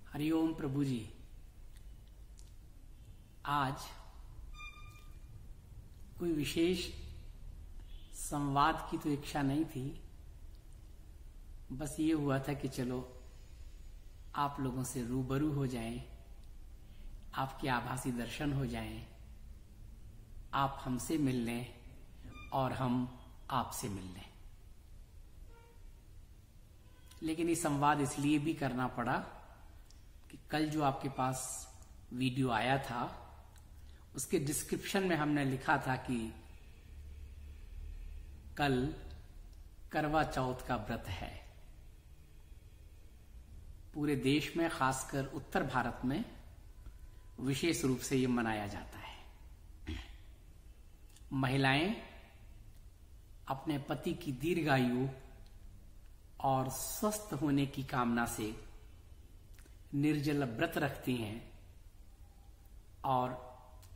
हरिओम प्रभु जी। आज कोई विशेष संवाद की तो इच्छा नहीं थी, बस ये हुआ था कि चलो आप लोगों से रूबरू हो जाएं, आपके आभासी दर्शन हो जाएं, आप हमसे मिल लें और हम आपसे मिल लें। लेकिन ये संवाद इसलिए भी करना पड़ा कि कल जो आपके पास वीडियो आया था उसके डिस्क्रिप्शन में हमने लिखा था कि कल करवा चौथ का व्रत है। पूरे देश में, खासकर उत्तर भारत में विशेष रूप से ये मनाया जाता है। महिलाएं अपने पति की दीर्घायु और स्वस्थ होने की कामना से निर्जल व्रत रखती हैं और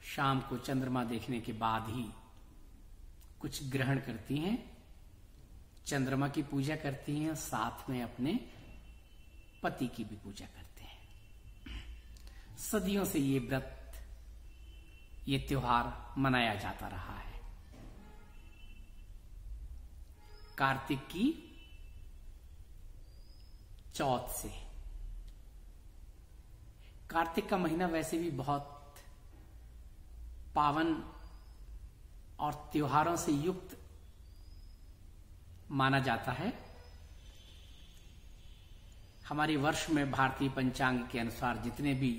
शाम को चंद्रमा देखने के बाद ही कुछ ग्रहण करती हैं, चंद्रमा की पूजा करती हैं, साथ में अपने पति की भी पूजा करते हैं। सदियों से ये व्रत, ये त्योहार मनाया जाता रहा है। कार्तिक की चौथ से। कार्तिक का महीना वैसे भी बहुत पावन और त्योहारों से युक्त माना जाता है। हमारे वर्ष में भारतीय पंचांग के अनुसार जितने भी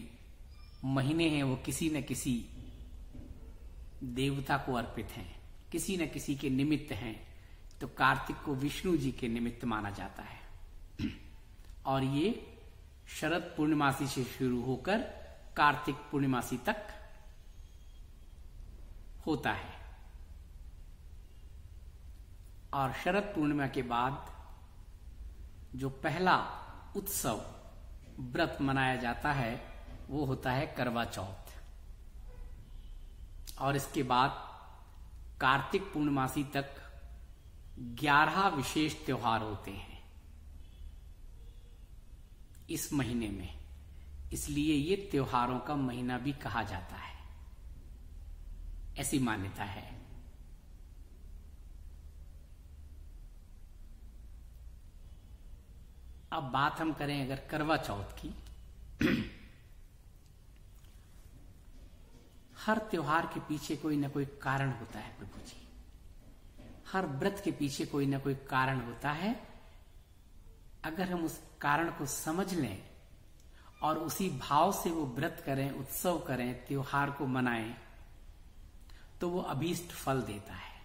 महीने हैं वो किसी न किसी देवता को अर्पित हैं, किसी न किसी के निमित्त हैं। तो कार्तिक को विष्णु जी के निमित्त माना जाता है और ये शरद पूर्णिमासी से शुरू होकर कार्तिक पूर्णिमासी तक होता है। और शरद पूर्णिमा के बाद जो पहला उत्सव व्रत मनाया जाता है वो होता है करवा चौथ। और इसके बाद कार्तिक पूर्णिमासी तक 11 विशेष त्योहार होते हैं इस महीने में। इसलिए ये त्योहारों का महीना भी कहा जाता है, ऐसी मान्यता है। अब बात हम करें अगर करवा चौथ की। हर त्योहार के पीछे कोई ना कोई कारण होता है प्रभु जी। हर व्रत के पीछे कोई ना कोई कारण होता है। अगर हम उस कारण को समझ लें और उसी भाव से वो व्रत करें, उत्सव करें, त्योहार को मनाएं, तो वो अभीष्ट फल देता है।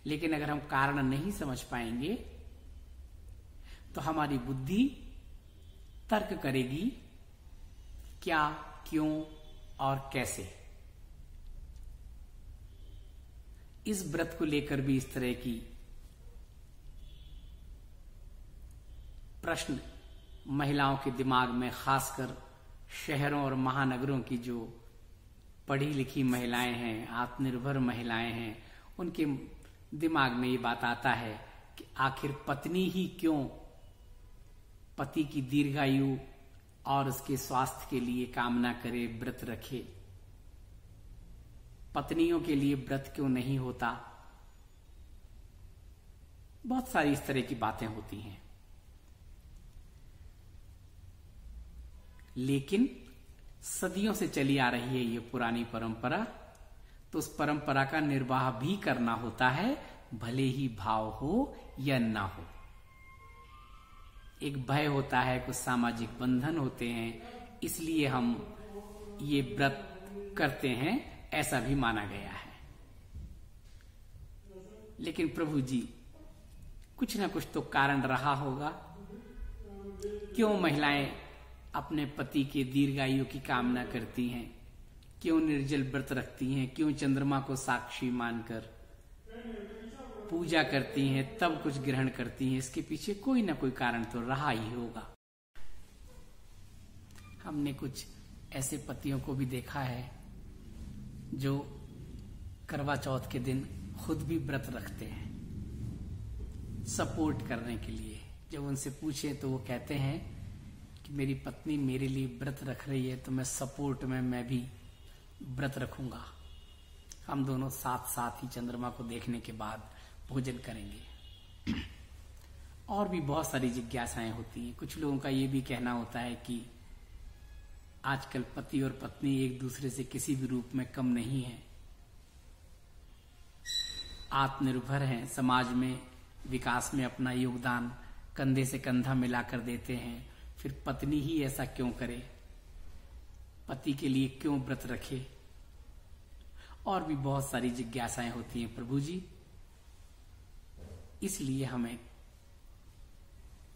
लेकिन अगर हम कारण नहीं समझ पाएंगे तो हमारी बुद्धि तर्क करेगी क्या, क्यों और कैसे। इस व्रत को लेकर भी इस तरह की प्रश्न महिलाओं के दिमाग में, खासकर शहरों और महानगरों की जो पढ़ी लिखी महिलाएं हैं, आत्मनिर्भर महिलाएं हैं, उनके दिमाग में ये बात आता है कि आखिर पत्नी ही क्यों पति की दीर्घायु और उसके स्वास्थ्य के लिए कामना करे, व्रत रखे। पत्नियों के लिए व्रत क्यों नहीं होता। बहुत सारी इस तरह की बातें होती हैं। लेकिन सदियों से चली आ रही है ये पुरानी परंपरा, तो उस परंपरा का निर्वाह भी करना होता है, भले ही भाव हो या ना हो। एक भय होता है, कुछ सामाजिक बंधन होते हैं, इसलिए हम ये व्रत करते हैं, ऐसा भी माना गया है। लेकिन प्रभु जी, कुछ ना कुछ तो कारण रहा होगा। क्यों महिलाएं अपने पति के दीर्घायु की कामना करती हैं, क्यों निर्जल व्रत रखती हैं, क्यों चंद्रमा को साक्षी मानकर पूजा करती हैं, तब कुछ ग्रहण करती हैं। इसके पीछे कोई ना कोई कारण तो रहा ही होगा। हमने कुछ ऐसे पतियों को भी देखा है जो करवा चौथ के दिन खुद भी व्रत रखते हैं सपोर्ट करने के लिए। जब उनसे पूछे तो वो कहते हैं कि मेरी पत्नी मेरे लिए व्रत रख रही है तो मैं सपोर्ट में मैं भी व्रत रखूंगा। हम दोनों साथ साथ ही चंद्रमा को देखने के बाद भोजन करेंगे। और भी बहुत सारी जिज्ञासाएं होती हैं। कुछ लोगों का ये भी कहना होता है कि आजकल पति और पत्नी एक दूसरे से किसी भी रूप में कम नहीं है, आत्मनिर्भर हैं, समाज में विकास में अपना योगदान कंधे से कंधा मिलाकर देते हैं। फिर पत्नी ही ऐसा क्यों करे, पति के लिए क्यों व्रत रखे? और भी बहुत सारी जिज्ञासाएं होती हैं प्रभु जी। इसलिए हमें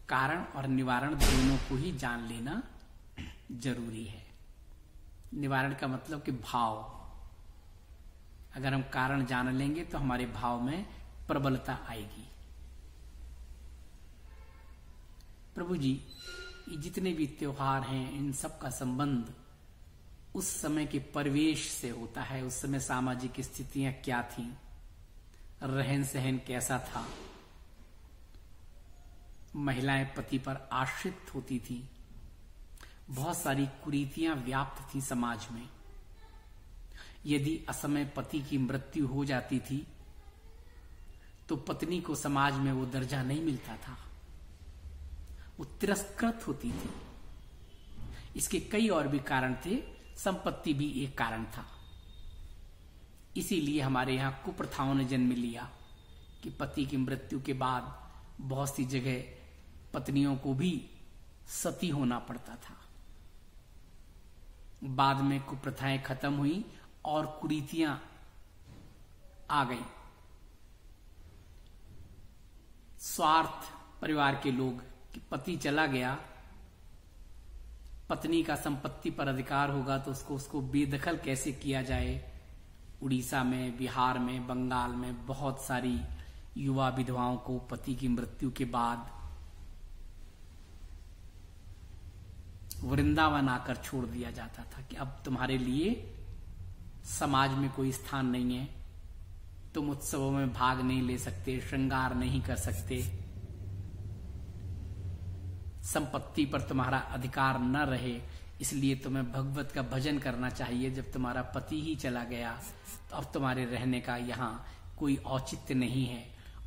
कारण और निवारण दोनों को ही जान लेना जरूरी है। निवारण का मतलब कि भाव। अगर हम कारण जान लेंगे तो हमारे भाव में प्रबलता आएगी। प्रभु जी, ये जितने भी त्योहार हैं इन सब का संबंध उस समय के परिवेश से होता है। उस समय सामाजिक स्थितियां क्या थीं, रहन सहन कैसा था, महिलाएं पति पर आश्रित होती थी, बहुत सारी कुरीतियां व्याप्त थी समाज में। यदि असमय पति की मृत्यु हो जाती थी तो पत्नी को समाज में वो दर्जा नहीं मिलता था, वो तिरस्कृत होती थी। इसके कई और भी कारण थे, संपत्ति भी एक कारण था। इसीलिए हमारे यहां कुप्रथाओं ने जन्म लिया कि पति की मृत्यु के बाद बहुत सी जगह पत्नियों को भी सती होना पड़ता था। बाद में कुप्रथाएं खत्म हुई और कुरीतियां आ गई। स्वार्थ परिवार के लोग कि पति चला गया, पत्नी का संपत्ति पर अधिकार होगा तो उसको बेदखल कैसे किया जाए। उड़ीसा में, बिहार में, बंगाल में बहुत सारी युवा विधवाओं को पति की मृत्यु के बाद वृंदावन आकर छोड़ दिया जाता था कि अब तुम्हारे लिए समाज में कोई स्थान नहीं है, तुम उत्सवों में भाग नहीं ले सकते, श्रृंगार नहीं कर सकते, संपत्ति पर तुम्हारा अधिकार न रहे, इसलिए तुम्हें भगवत का भजन करना चाहिए। जब तुम्हारा पति ही चला गया तो अब तुम्हारे रहने का यहाँ कोई औचित्य नहीं है।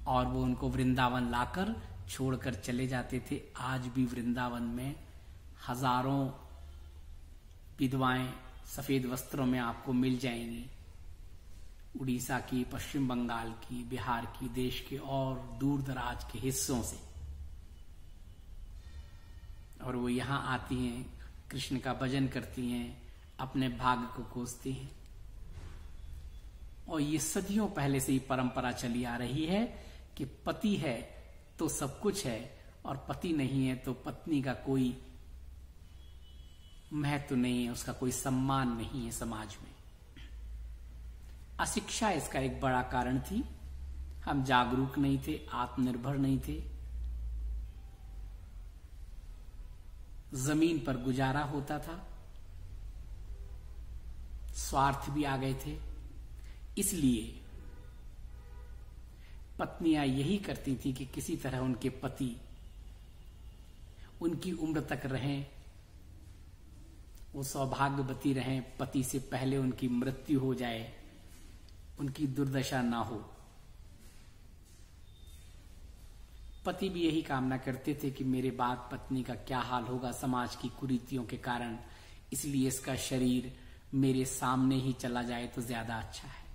और वो उनको वृंदावन लाकर छोड़कर चले जाते थे। आज भी वृंदावन में हजारों विधवाएं सफेद वस्त्रों में आपको मिल जाएंगी। उड़ीसा की, पश्चिम बंगाल की, बिहार की, देश के और दूर दराज के हिस्सों से। और वो यहां आती हैं, कृष्ण का भजन करती हैं, अपने भाग्य को कोसती हैं। और ये सदियों पहले से ही परंपरा चली आ रही है कि पति है तो सब कुछ है और पति नहीं है तो पत्नी का कोई महत्व नहीं है, उसका कोई सम्मान नहीं है समाज में। अशिक्षा इसका एक बड़ा कारण थी। हम जागरूक नहीं थे, आत्मनिर्भर नहीं थे, जमीन पर गुजारा होता था, स्वार्थ भी आ गए थे। इसलिए पत्नियां यही करती थी कि किसी तरह उनके पति उनकी उम्र तक रहें, वो सौभाग्यवती रहें, पति से पहले उनकी मृत्यु हो जाए, उनकी दुर्दशा ना हो। पति भी यही कामना करते थे कि मेरे बाद पत्नी का क्या हाल होगा समाज की कुरीतियों के कारण, इसलिए इसका शरीर मेरे सामने ही चला जाए तो ज्यादा अच्छा है।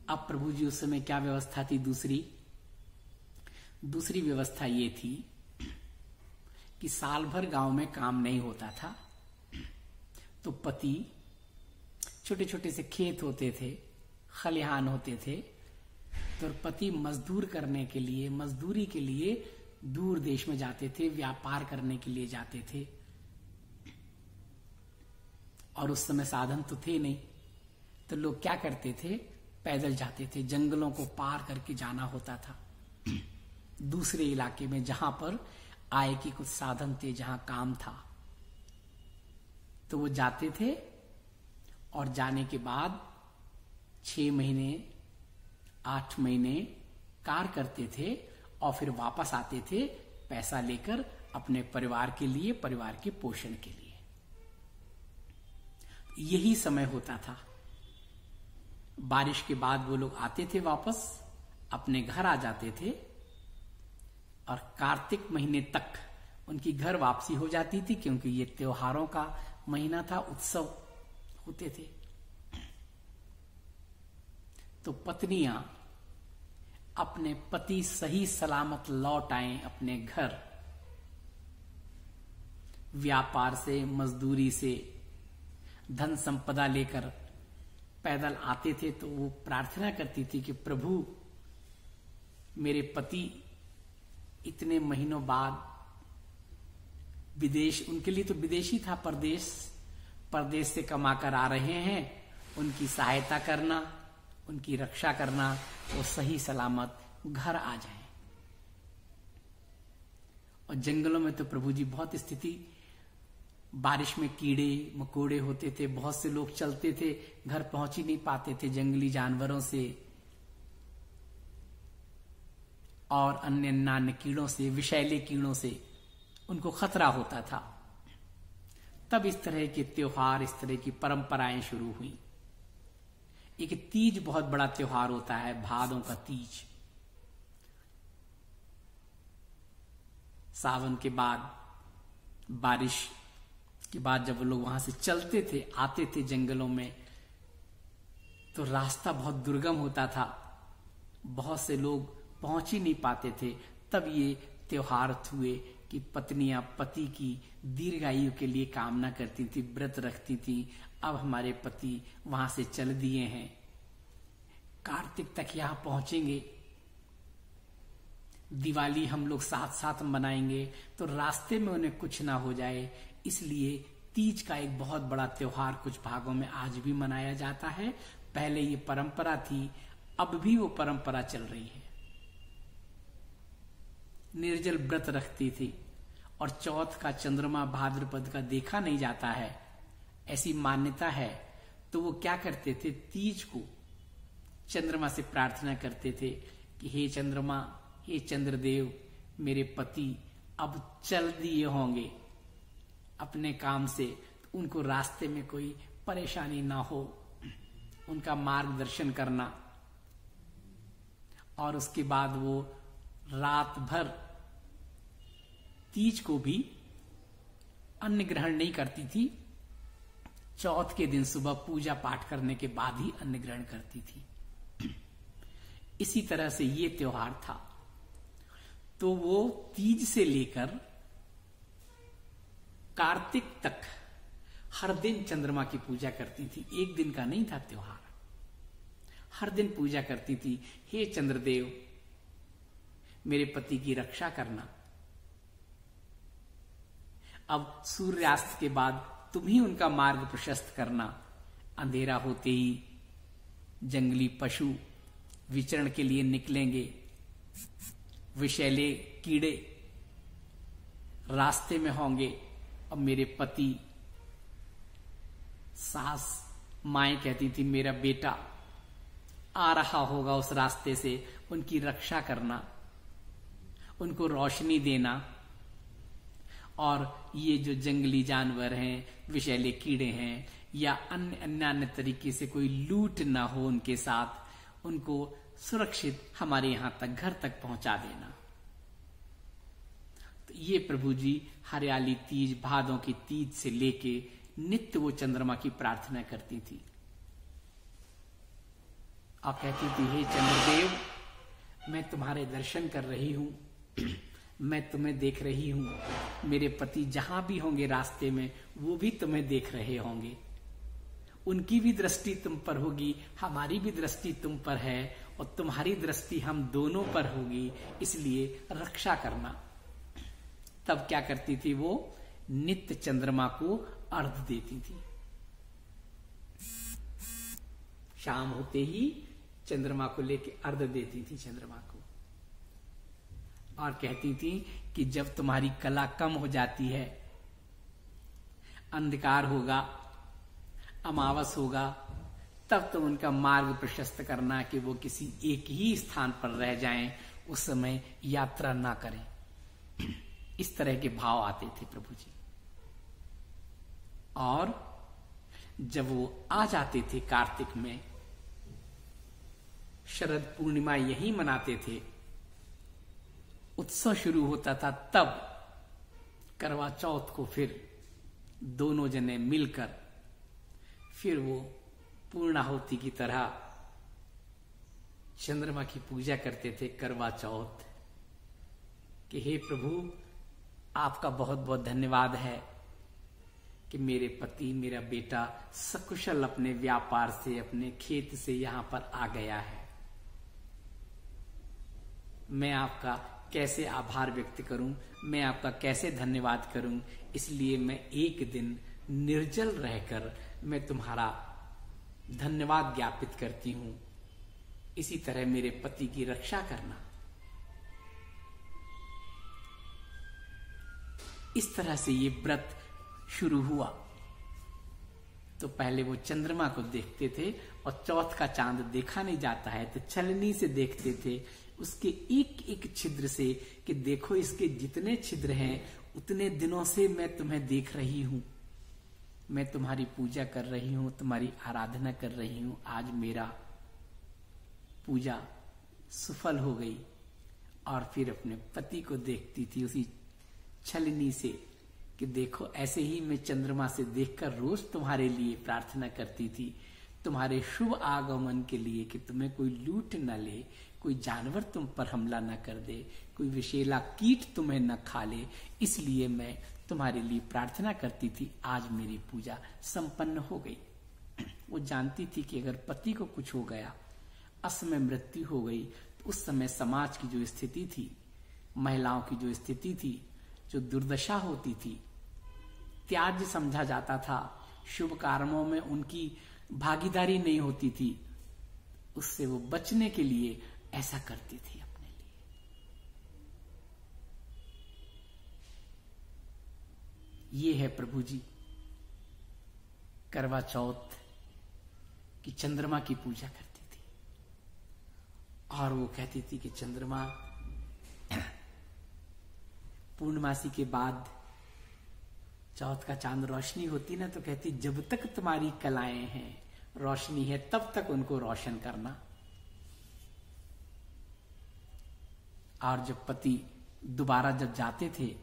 अब प्रभु जी उस समय क्या व्यवस्था थी? दूसरी व्यवस्था ये थी कि साल भर गांव में काम नहीं होता था तो पति, छोटे छोटे से खेत होते थे, खलिहान होते थे, तो पति मजदूरी के लिए दूर देश में जाते थे, व्यापार करने के लिए जाते थे। और उस समय साधन तो थे नहीं, तो लोग क्या करते थे? पैदल जाते थे, जंगलों को पार करके जाना होता था दूसरे इलाके में जहां पर आय के कुछ साधन थे, जहां काम था। तो वो जाते थे और जाने के बाद 6 महीने, 8 महीने कार्य करते थे और फिर वापस आते थे पैसा लेकर अपने परिवार के लिए, परिवार के पोषण के लिए। यही समय होता था। बारिश के बाद वो लोग आते थे वापस, अपने घर आ जाते थे और कार्तिक महीने तक उनकी घर वापसी हो जाती थी, क्योंकि ये त्योहारों का महीना था, उत्सव होते थे। तो पत्नियां अपने पति सही सलामत लौट आए अपने घर, व्यापार से, मजदूरी से, धन संपदा लेकर पैदल आते थे, तो वो प्रार्थना करती थी कि प्रभु, मेरे पति इतने महीनों बाद विदेश, उनके लिए तो विदेशी था, परदेश से कमाकर आ रहे हैं, उनकी सहायता करना, उनकी रक्षा करना, वो सही सलामत घर आ जाएं। और जंगलों में तो प्रभु जी बहुत स्थिति, बारिश में कीड़े मकोड़े होते थे, बहुत से लोग चलते थे, घर पहुंच ही नहीं पाते थे जंगली जानवरों से और अन्य नान्य कीड़ों से, विषैले कीड़ों से उनको खतरा होता था। तब इस तरह के त्योहार, इस तरह की परंपराएं शुरू हुई। एक तीज बहुत बड़ा त्योहार होता है, भादों का तीज। सावन के बाद, बारिश के बाद जब वो लोग वहां से चलते थे, आते थे जंगलों में, तो रास्ता बहुत दुर्गम होता था, बहुत से लोग पहुंच ही नहीं पाते थे। तब ये त्योहार हुए कि पत्नियां पति की दीर्घायु के लिए कामना करती थी, व्रत रखती थी। अब हमारे पति वहां से चल दिए हैं, कार्तिक तक यहां पहुंचेंगे, दिवाली हम लोग साथ साथ मनाएंगे, तो रास्ते में उन्हें कुछ ना हो जाए, इसलिए तीज का एक बहुत बड़ा त्योहार कुछ भागों में आज भी मनाया जाता है। पहले ये परंपरा थी, अब भी वो परंपरा चल रही है। निर्जल व्रत रखती थी और चौथ का चंद्रमा भाद्रपद का देखा नहीं जाता है, ऐसी मान्यता है। तो वो क्या करते थे, तीज को चंद्रमा से प्रार्थना करते थे कि हे चंद्रमा, हे चंद्रदेव, मेरे पति अब चल दिए होंगे अपने काम से, तो उनको रास्ते में कोई परेशानी ना हो, उनका मार्गदर्शन करना। और उसके बाद वो रात भर तीज को भी अन्न ग्रहण नहीं करती थी, चौथ के दिन सुबह पूजा पाठ करने के बाद ही अन्न ग्रहण करती थी। इसी तरह से ये त्योहार था। तो वो तीज से लेकर कार्तिक तक हर दिन चंद्रमा की पूजा करती थी। एक दिन का नहीं था त्योहार, हर दिन पूजा करती थी। हे चंद्रदेव, मेरे पति की रक्षा करना। अब सूर्यास्त के बाद तुम ही उनका मार्ग प्रशस्त करना। अंधेरा होते ही जंगली पशु विचरण के लिए निकलेंगे, विषैले कीड़े रास्ते में होंगे, और मेरे पति, सास माएं कहती थी मेरा बेटा आ रहा होगा उस रास्ते से, उनकी रक्षा करना, उनको रोशनी देना। और ये जो जंगली जानवर हैं, विषैले कीड़े हैं, या अन्य तरीके से कोई लूट ना हो उनके साथ, उनको सुरक्षित हमारे यहां तक, घर तक पहुंचा देना। तो ये प्रभु जी हरियाली तीज, भादों की तीज से लेके नित्य वो चंद्रमा की प्रार्थना करती थी और कहती थी हे चंद्रदेव, मैं तुम्हारे दर्शन कर रही हूं, मैं तुम्हें देख रही हूं, मेरे पति जहां भी होंगे रास्ते में वो भी तुम्हें देख रहे होंगे, उनकी भी दृष्टि तुम पर होगी, हमारी भी दृष्टि तुम पर है, और तुम्हारी दृष्टि हम दोनों पर होगी, इसलिए रक्षा करना। तब क्या करती थी वो, नित्य चंद्रमा को अर्घ देती थी। शाम होते ही चंद्रमा को लेके अर्घ देती थी चंद्रमा को, और कहती थी कि जब तुम्हारी कला कम हो जाती है, अंधकार होगा, अमावस होगा, तब तो उनका मार्ग प्रशस्त करना कि वो किसी एक ही स्थान पर रह जाएं, उस समय यात्रा ना करें। इस तरह के भाव आते थे प्रभु जी। और जब वो आ जाते थे कार्तिक में, शरद पूर्णिमा यही मनाते थे, उत्सव शुरू होता था, तब करवा चौथ को फिर दोनों जने मिलकर फिर वो पूर्णाहुति की तरह चंद्रमा की पूजा करते थे करवा चौथ, कि हे प्रभु आपका बहुत बहुत धन्यवाद है कि मेरे पति, मेरा बेटा सकुशल अपने व्यापार से, अपने खेत से यहां पर आ गया है। मैं आपका कैसे आभार व्यक्त करूं, मैं आपका कैसे धन्यवाद करूं। इसलिए मैं एक दिन निर्जल रहकर मैं तुम्हारा धन्यवाद ज्ञापित करती हूं। इसी तरह मेरे पति की रक्षा करना। इस तरह से ये व्रत शुरू हुआ। तो पहले वो चंद्रमा को देखते थे, और चौथ का चांद देखा नहीं जाता है तो छलनी से देखते थे, उसके एक एक छिद्र से, कि देखो इसके जितने छिद्र हैं उतने दिनों से मैं तुम्हें देख रही हूं, मैं तुम्हारी पूजा कर रही हूं, तुम्हारी आराधना कर रही हूं। आज मेरा पूजा सफल हो गई। और फिर अपने पति को देखती थी उसी छलनी से, कि देखो ऐसे ही मैं चंद्रमा से देखकर रोज तुम्हारे लिए प्रार्थना करती थी, तुम्हारे शुभ आगमन के लिए, कि तुम्हें कोई लूट न ले, कोई जानवर तुम पर हमला न कर दे, कोई विषैला कीट तुम्हें न खा ले, इसलिए मैं तुम्हारे लिए प्रार्थना करती थी। आज मेरी पूजा संपन्न हो गई। वो जानती थी कि अगर पति को कुछ हो गया, असमय मृत्यु हो गई, तो उस समय समाज की जो स्थिति थी, महिलाओं की जो स्थिति थी, जो दुर्दशा होती थी, त्याज्य समझा जाता था, शुभ कर्मों में उनकी भागीदारी नहीं होती थी, उससे वो बचने के लिए ऐसा करती थी अपने लिए। ये है प्रभु जी करवा चौथ की चंद्रमा की पूजा करती थी। और वो कहती थी कि चंद्रमा पूर्णमासी के बाद चौथ का चांद रोशनी होती ना, तो कहती जब तक तुम्हारी कलाएं हैं, रोशनी है, तब तक उनको रोशन करना। और जब पति दोबारा जब जाते थे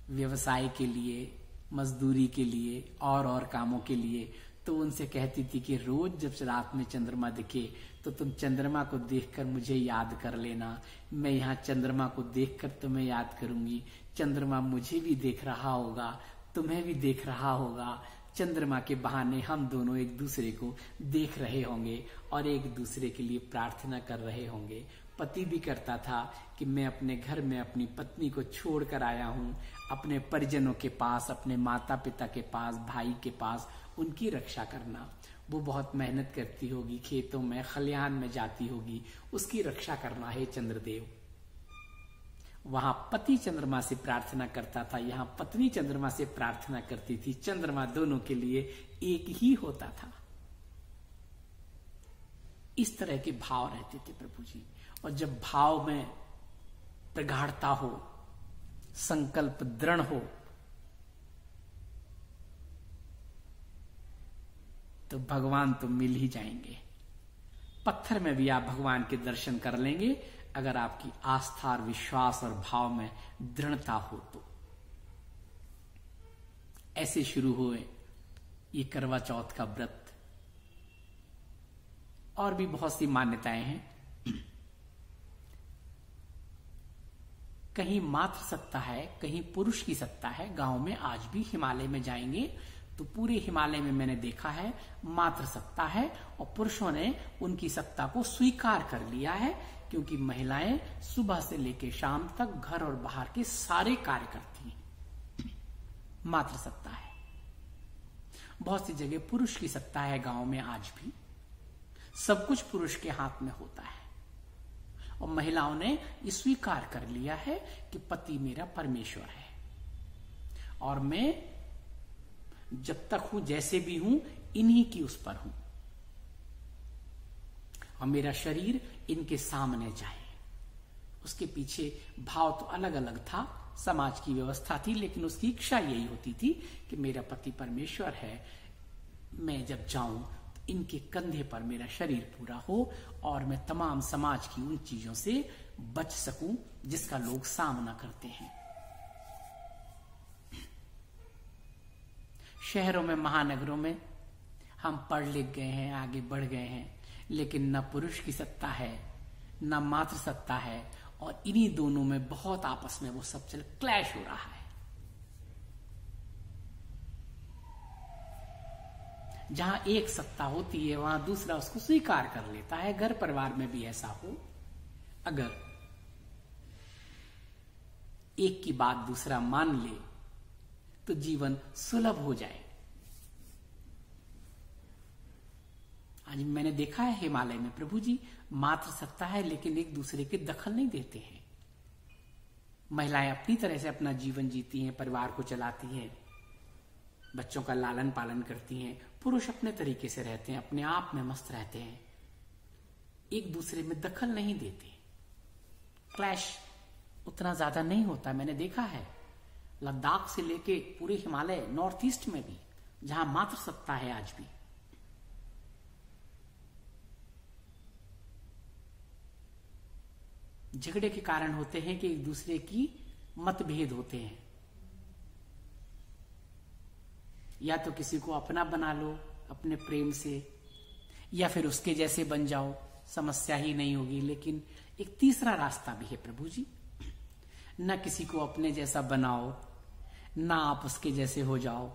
व्यवसाय के लिए, मजदूरी के लिए और कामों के लिए, तो उनसे कहती थी कि रोज जब रात में चंद्रमा दिखे तो तुम चंद्रमा को देखकर मुझे याद कर लेना, मैं यहाँ चंद्रमा को देखकर तुम्हें याद करूंगी, चंद्रमा मुझे भी देख रहा होगा, तुम्हें भी देख रहा होगा, चंद्रमा के बहाने हम दोनों एक दूसरे को देख रहे होंगे और एक दूसरे के लिए प्रार्थना कर रहे होंगे। पति भी करता था कि मैं अपने घर में अपनी पत्नी को छोड़ कर आया हूं, अपने परिजनों के पास, अपने माता पिता के पास, भाई के पास, उनकी रक्षा करना। वो बहुत मेहनत करती होगी, खेतों में खलिहान में जाती होगी, उसकी रक्षा करना है चंद्रदेव। वहां पति चंद्रमा से प्रार्थना करता था, यहाँ पत्नी चंद्रमा से प्रार्थना करती थी। चंद्रमा दोनों के लिए एक ही होता था। इस तरह के भाव रहते थे प्रभु जी। और जब भाव में प्रगाढ़ता हो, संकल्प दृढ़ हो, तो भगवान तो मिल ही जाएंगे। पत्थर में भी आप भगवान के दर्शन कर लेंगे, अगर आपकी आस्था और विश्वास और भाव में दृढ़ता हो तो। ऐसे शुरू हुए ये करवा चौथ का व्रत। और भी बहुत सी मान्यताएं हैं। कहीं मातृ सत्ता है, कहीं पुरुष की सत्ता है। गांव में आज भी हिमालय में जाएंगे तो पूरे हिमालय में मैंने देखा है मातृ सत्ता है, और पुरुषों ने उनकी सत्ता को स्वीकार कर लिया है, क्योंकि महिलाएं सुबह से लेकर शाम तक घर और बाहर के सारे कार्य करती हैं। मातृ सत्ता है। बहुत सी जगह पुरुष की सत्ता है गांव में आज भी। सब कुछ पुरुष के हाथ में होता है, और महिलाओं ने ये स्वीकार कर लिया है कि पति मेरा परमेश्वर है, और मैं जब तक हूं, जैसे भी हूं, इन्हीं की उस पर हूं और मेरा शरीर इनके सामने जाए। उसके पीछे भाव तो अलग अलग था, समाज की व्यवस्था थी, लेकिन उसकी इच्छा यही होती थी कि मेरा पति परमेश्वर है, मैं जब जाऊं तो इनके कंधे पर मेरा शरीर पूरा हो और मैं तमाम समाज की उन चीजों से बच सकूं जिसका लोग सामना करते हैं। शहरों में, महानगरों में हम पढ़ लिख गए हैं, आगे बढ़ गए हैं, लेकिन न पुरुष की सत्ता है न मातृ सत्ता है, और इन्हीं दोनों में बहुत आपस में वो सब चल क्लैश हो रहा है। जहां एक सत्ता होती है वहां दूसरा उसको स्वीकार कर लेता है। घर परिवार में भी ऐसा हो, अगर एक की बात दूसरा मान ले तो जीवन सुलभ हो जाए। आज मैंने देखा है हिमालय में प्रभु जी मात्र सत्ता है, लेकिन एक दूसरे के दखल नहीं देते हैं। महिलाएं अपनी तरह से अपना जीवन जीती हैं, परिवार को चलाती हैं, बच्चों का लालन पालन करती हैं। पुरुष अपने तरीके से रहते हैं, अपने आप में मस्त रहते हैं, एक दूसरे में दखल नहीं देते। क्लैश उतना ज्यादा नहीं होता। मैंने देखा है लद्दाख से लेके पूरे हिमालय, नॉर्थ ईस्ट में भी, जहां मात्र सत्ता है आज भी, झगड़े के कारण होते हैं कि एक दूसरे की मतभेद होते हैं। या तो किसी को अपना बना लो अपने प्रेम से, या फिर उसके जैसे बन जाओ, समस्या ही नहीं होगी। लेकिन एक तीसरा रास्ता भी है प्रभु जी, न किसी को अपने जैसा बनाओ, ना आप उसके जैसे हो जाओ।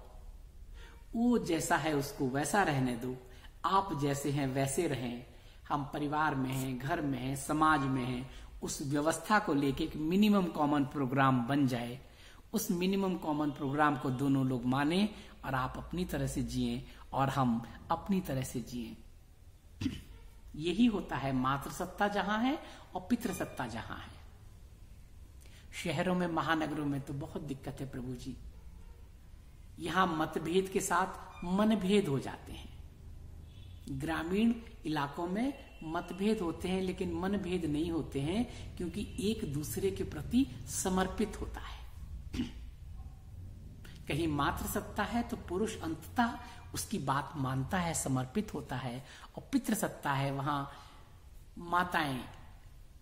वो जैसा है उसको वैसा रहने दो, आप जैसे हैं वैसे रहें। हम परिवार में हैं, घर में हैं, समाज में हैं, उस व्यवस्था को लेके एक मिनिमम कॉमन प्रोग्राम बन जाए। उस मिनिमम कॉमन प्रोग्राम को दोनों लोग माने और आप अपनी तरह से जिएं और हम अपनी तरह से जिएं। यही होता है मातृसत्ता जहां है और पितृसत्ता जहां है। शहरों में, महानगरों में तो बहुत दिक्कत है प्रभु जी। यहां मतभेद के साथ मनभेद हो जाते हैं। ग्रामीण इलाकों में मतभेद होते हैं लेकिन मनभेद नहीं होते हैं, क्योंकि एक दूसरे के प्रति समर्पित होता है। कहीं मातृसत्ता है तो पुरुष अंततः उसकी बात मानता है, समर्पित होता है, और पितृसत्ता है वहां माताएं,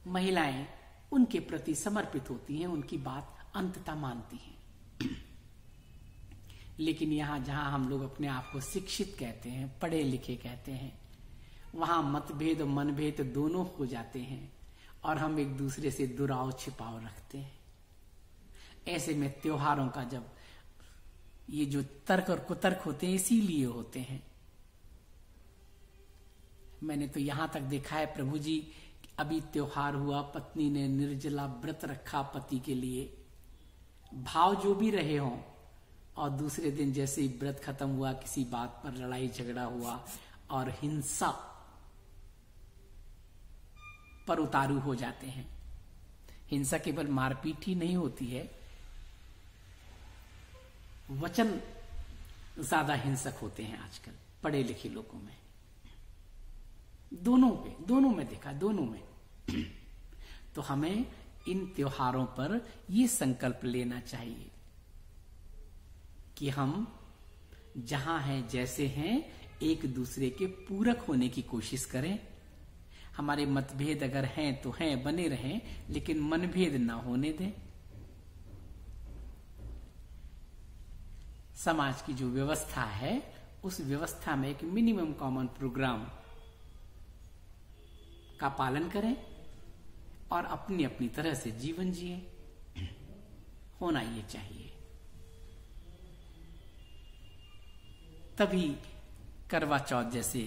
महिलाएं उनके प्रति समर्पित होती हैं, उनकी बात अंततः मानती हैं। लेकिन यहां जहां हम लोग अपने आप को शिक्षित कहते हैं, पढ़े लिखे कहते हैं, वहां मतभेद और मनभेद दोनों हो जाते हैं और हम एक दूसरे से दुराव छिपाव रखते हैं। ऐसे में त्योहारों का जब ये जो तर्क और कुतर्क होते हैं, इसीलिए होते हैं। मैंने तो यहां तक देखा है प्रभु जी, अभी त्योहार हुआ, पत्नी ने निर्जला व्रत रखा पति के लिए, भाव जो भी रहे हों, और दूसरे दिन जैसे ही व्रत खत्म हुआ, किसी बात पर लड़ाई झगड़ा हुआ और हिंसा पर उतारू हो जाते हैं। हिंसा केवल मारपीट ही नहीं होती है, वचन ज्यादा हिंसक होते हैं आजकल पढ़े लिखे लोगों में। दोनों में देखा, दोनों में। तो हमें इन त्योहारों पर यह संकल्प लेना चाहिए कि हम जहां हैं, जैसे हैं, एक दूसरे के पूरक होने की कोशिश करें। हमारे मतभेद अगर हैं तो हैं, बने रहें, लेकिन मनभेद ना होने दें। समाज की जो व्यवस्था है, उस व्यवस्था में एक मिनिमम कॉमन प्रोग्राम का पालन करें और अपनी अपनी तरह से जीवन जिए। होना ये चाहिए। तभी करवा चौथ जैसे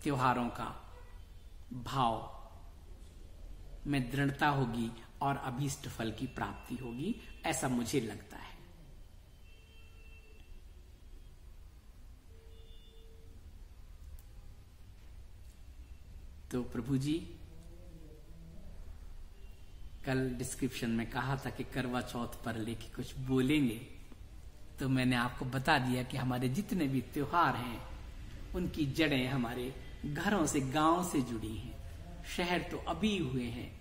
त्योहारों का भाव में दृढ़ता होगी और अभीष्ट फल की प्राप्ति होगी, ऐसा मुझे लगता है। तो प्रभु जी, कल डिस्क्रिप्शन में कहा था कि करवा चौथ पर लेके कुछ बोलेंगे, तो मैंने आपको बता दिया कि हमारे जितने भी त्योहार हैं उनकी जड़ें हमारे घरों से, गांव से जुड़ी हैं। शहर तो अभी हुए हैं,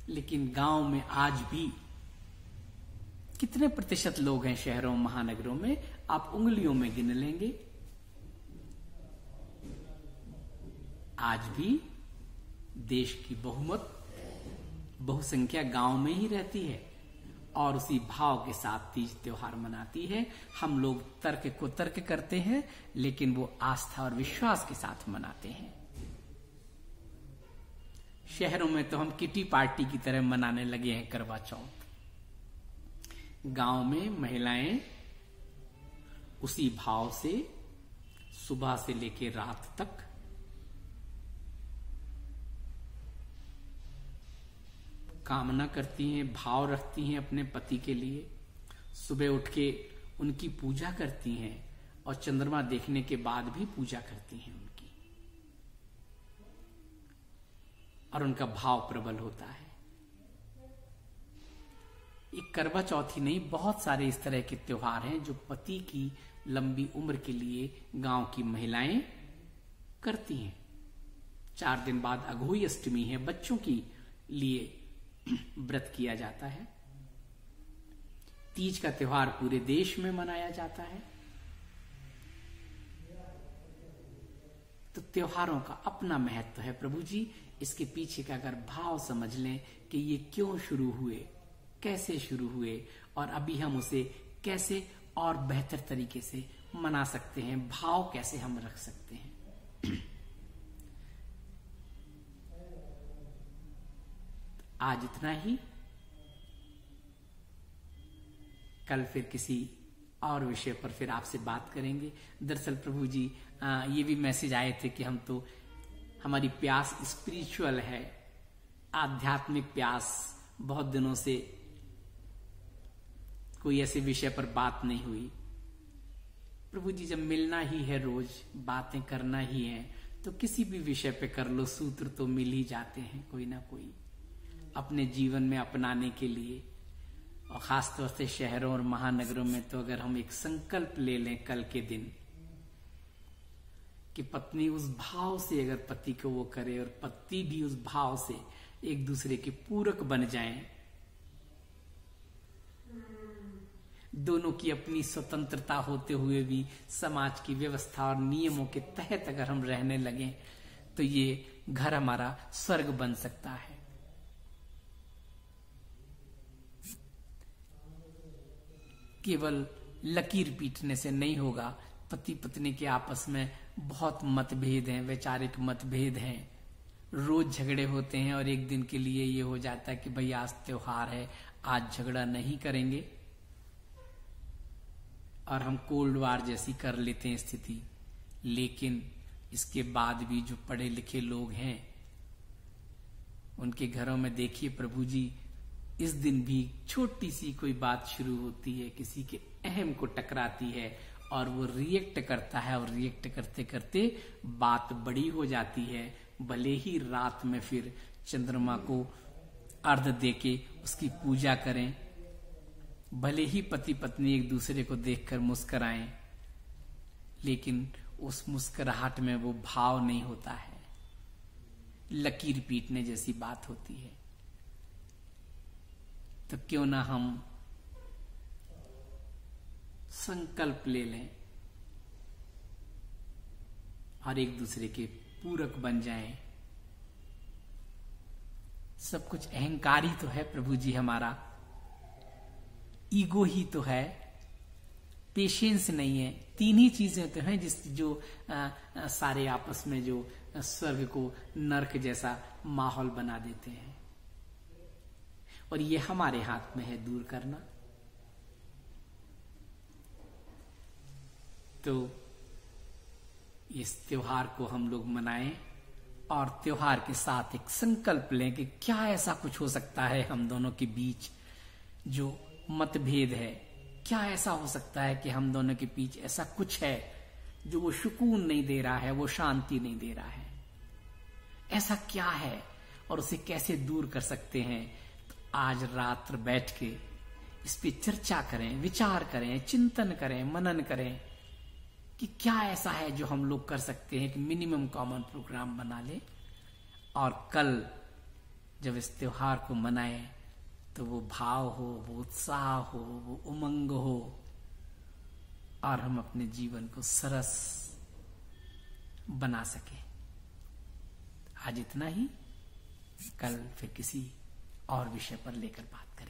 लेकिन गांव में आज भी कितने प्रतिशत लोग हैं शहरों महानगरों में, आप उंगलियों में गिन लेंगे। आज भी देश की बहुसंख्या गांव में ही रहती है और उसी भाव के साथ तीज त्योहार मनाती है। हम लोग तर्क को तर्क करते हैं, लेकिन वो आस्था और विश्वास के साथ मनाते हैं। शहरों में तो हम किटी पार्टी की तरह मनाने लगे हैं करवा चौथ। गांव में महिलाएं उसी भाव से सुबह से लेकर रात तक कामना करती हैं, भाव रखती हैं अपने पति के लिए। सुबह उठ के उनकी पूजा करती हैं और चंद्रमा देखने के बाद भी पूजा करती हैं उनकी, और उनका भाव प्रबल होता है। एक करवा चौथ ही नहीं, बहुत सारे इस तरह के त्योहार हैं जो पति की लंबी उम्र के लिए गांव की महिलाएं करती हैं। 4 दिन बाद अघोई अष्टमी है, बच्चों के लिए व्रत किया जाता है। तीज का त्योहार पूरे देश में मनाया जाता है। तो त्योहारों का अपना महत्व है प्रभु जी। इसके पीछे का अगर भाव समझ लें कि ये क्यों शुरू हुए, कैसे शुरू हुए, और अभी हम उसे कैसे और बेहतर तरीके से मना सकते हैं, भाव कैसे हम रख सकते हैं। आज इतना ही। कल फिर किसी और विषय पर फिर आपसे बात करेंगे। दरअसल प्रभु जी ये भी मैसेज आए थे कि हम तो, हमारी प्यास स्पिरिचुअल है, आध्यात्मिक प्यास। बहुत दिनों से कोई ऐसे विषय पर बात नहीं हुई। प्रभु जी, जब मिलना ही है, रोज बातें करना ही है, तो किसी भी विषय पे कर लो, सूत्र तो मिल ही जाते हैं कोई ना कोई अपने जीवन में अपनाने के लिए। और खासतौर से शहरों और महानगरों में तो अगर हम एक संकल्प ले लें कल के दिन कि पत्नी उस भाव से अगर पति को वो करे और पति भी उस भाव से एक दूसरे के पूरक बन जाएं, दोनों की अपनी स्वतंत्रता होते हुए भी समाज की व्यवस्था और नियमों के तहत अगर हम रहने लगें, तो ये घर हमारा स्वर्ग बन सकता है। केवल लकीर पीटने से नहीं होगा। पति पत्नी के आपस में बहुत मतभेद हैं, वैचारिक मतभेद हैं, रोज झगड़े होते हैं, और एक दिन के लिए ये हो जाता है कि भाई आज त्योहार है, आज झगड़ा नहीं करेंगे, और हम कोल्ड वार जैसी कर लेते हैं स्थिति। लेकिन इसके बाद भी जो पढ़े लिखे लोग हैं, उनके घरों में देखिए प्रभु जी, इस दिन भी छोटी सी कोई बात शुरू होती है, किसी के अहम को टकराती है, और वो रिएक्ट करता है, और रिएक्ट करते करते बात बड़ी हो जाती है। भले ही रात में फिर चंद्रमा को अर्घ देके उसकी पूजा करें, भले ही पति पत्नी एक दूसरे को देखकर मुस्कराएं, लेकिन उस मुस्कुराहट में वो भाव नहीं होता है, लकीर पीटने जैसी बात होती है। तो क्यों ना हम संकल्प ले लें और एक दूसरे के पूरक बन जाएं। सब कुछ अहंकार ही तो है प्रभु जी, हमारा ईगो ही तो है, पेशेंस नहीं है। 3 ही चीजें तो हैं जो सारे आपस में जो स्वर्ग को नरक जैसा माहौल बना देते हैं, और ये हमारे हाथ में है दूर करना। तो इस त्योहार को हम लोग मनाएं, और त्योहार के साथ एक संकल्प लें कि क्या ऐसा कुछ हो सकता है हम दोनों के बीच जो मतभेद है, क्या ऐसा हो सकता है कि हम दोनों के बीच ऐसा कुछ है जो वो सुकून नहीं दे रहा है, वो शांति नहीं दे रहा है, ऐसा क्या है और उसे कैसे दूर कर सकते हैं। तो आज रात बैठ के इस पे चर्चा करें, विचार करें, चिंतन करें, मनन करें कि क्या ऐसा है जो हम लोग कर सकते हैं कि मिनिमम कॉमन प्रोग्राम बना ले और कल जब इस त्योहार को मनाए तो वो भाव हो, वो उत्साह हो, वो उमंग हो और हम अपने जीवन को सरस बना सके। आज इतना ही, कल फिर किसी और विषय पर लेकर बात करें।